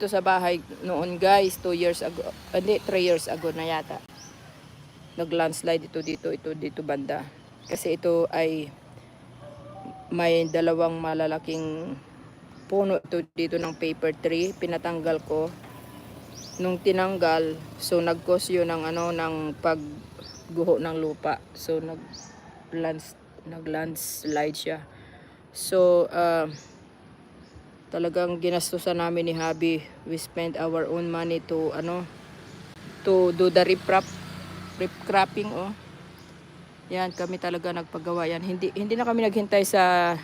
Ito sa bahay noon guys, 2 years ago, hindi 3 years ago na yata. Nag-landslide dito banda. Kasi ito ay may dalawang malalaking puno ito dito ng paper tree, pinatanggal ko. Nung tinanggal, so nag-cause yun ng ng pagguho ng lupa. So nag-landslide siya. So talagang ginastusan namin ni Habi. We spent our own money to to do the rip-cropping Yan, kami talaga nagpagawa yan. Hindi na kami naghintay sa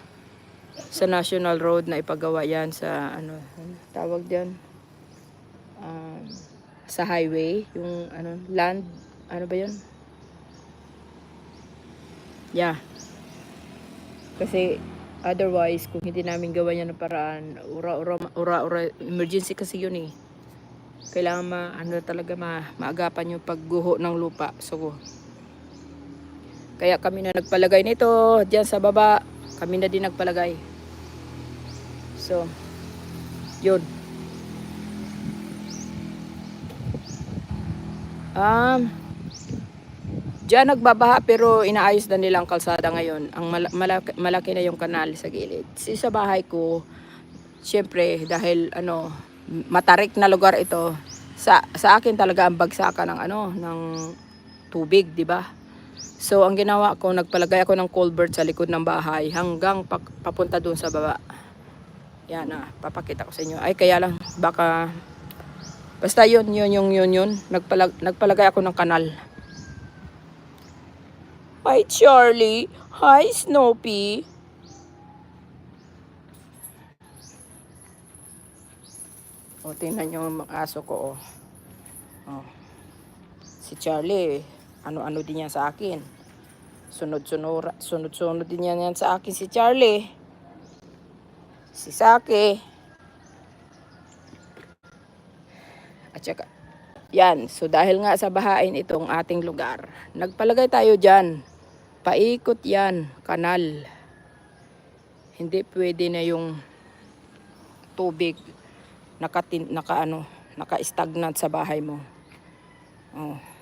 National Road na ipagawa yan sa tawag diyan. Sa highway, yung land, ba 'yun? Yeah. Kasi otherwise, kung hindi namin gawa yan ng paraan, ura, emergency kasi yun eh. Kailangan talaga maagapan yung pagguho ng lupa. So, kaya kami na nagpalagay nito, diyan sa baba, kami na din nagpalagay. So, yun. Diyan nagbabaha pero inaayos na nilang kalsada ngayon. Ang malaki na yung kanal sa gilid. Sa bahay ko, syempre dahil matarik na lugar ito, sa akin talaga ang bagsakan ng tubig, di ba? So ang ginawa ko, nagpalagay ako ng culvert sa likod ng bahay hanggang papunta doon sa baba. Yan papakita ko sa inyo. Ay kaya lang baka basta yun. Nagpalagay ako ng kanal. Hi Charlie. Hi Snoopy. Tingnan nyo ang aso ko Si Charlie, ano din yan sa akin. Sunod din yan sa akin si Charlie. Si Saki. At saka, yan. So dahil nga sa bahain itong ating lugar, nagpalagay tayo dyan. Paikot yan, kanal. Hindi pwede na yung tubig naka-stagnant sa bahay mo.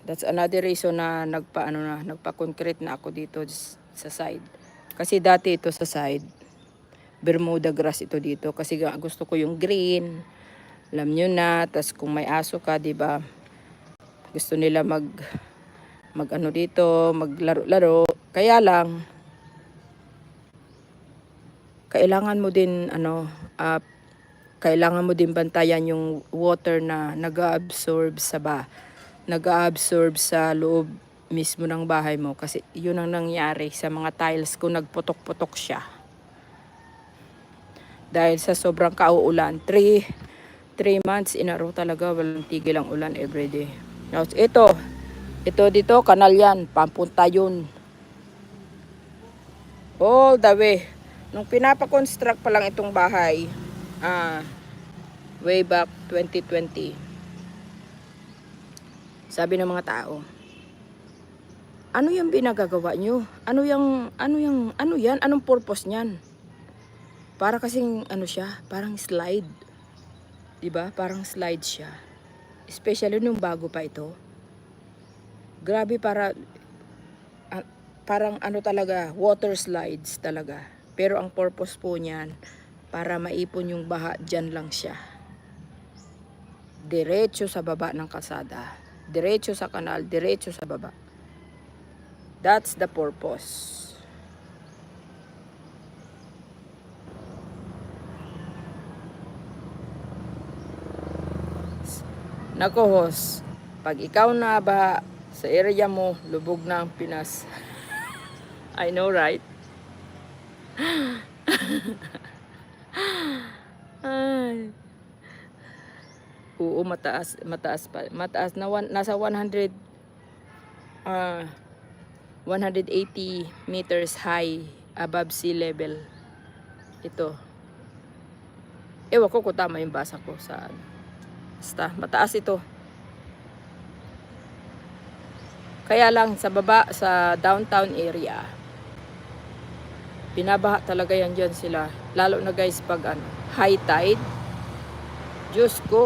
That's another reason na nagpa-concrete na ako dito sa side. Kasi dati ito sa side, Bermuda grass ito dito kasi gusto ko yung green. Alam nyo na, tas kung may aso ka, 'di ba? Gusto nila mag dito, maglaro-laro. Kaya lang kailangan mo din kailangan mo din bantayan yung water na nag-absorb sa loob mismo ng bahay mo kasi yun ang nangyari sa mga tiles ko, nagputok-putok siya. Dahil sa sobrang kauulan, 3 months in a row talaga walang tigil ang ulan everyday. Now, ito dito, kanal yan, pampunta yun. All the way. Nung pinapa-construct pa lang itong bahay, way back 2020, sabi ng mga tao, ano yung binagagawa nyo? Ano yan? Anong purpose niyan? Para kasing siya, parang slide. Diba? Parang slide siya. Especially nung bago pa ito. Grabe, parang talaga, water slides talaga. Pero ang purpose po niyan, para maipon yung baha, dyan lang siya. Diretso sa baba ng kalsada. Diretso sa kanal, diretso sa baba. That's the purpose. Nako, host, pag ikaw na baha sa area mo, lubog na ang Pinas. I know, right? Ay. Oo, mataas pa. Mataas na nasa 180 meters high above sea level. Ito. Ewan ko kung tama yung basa ko sa basta mataas ito. Kaya lang sa baba, sa downtown area, binabaha talaga yan dyan sila. Lalo na guys pag high tide. Diyos ko.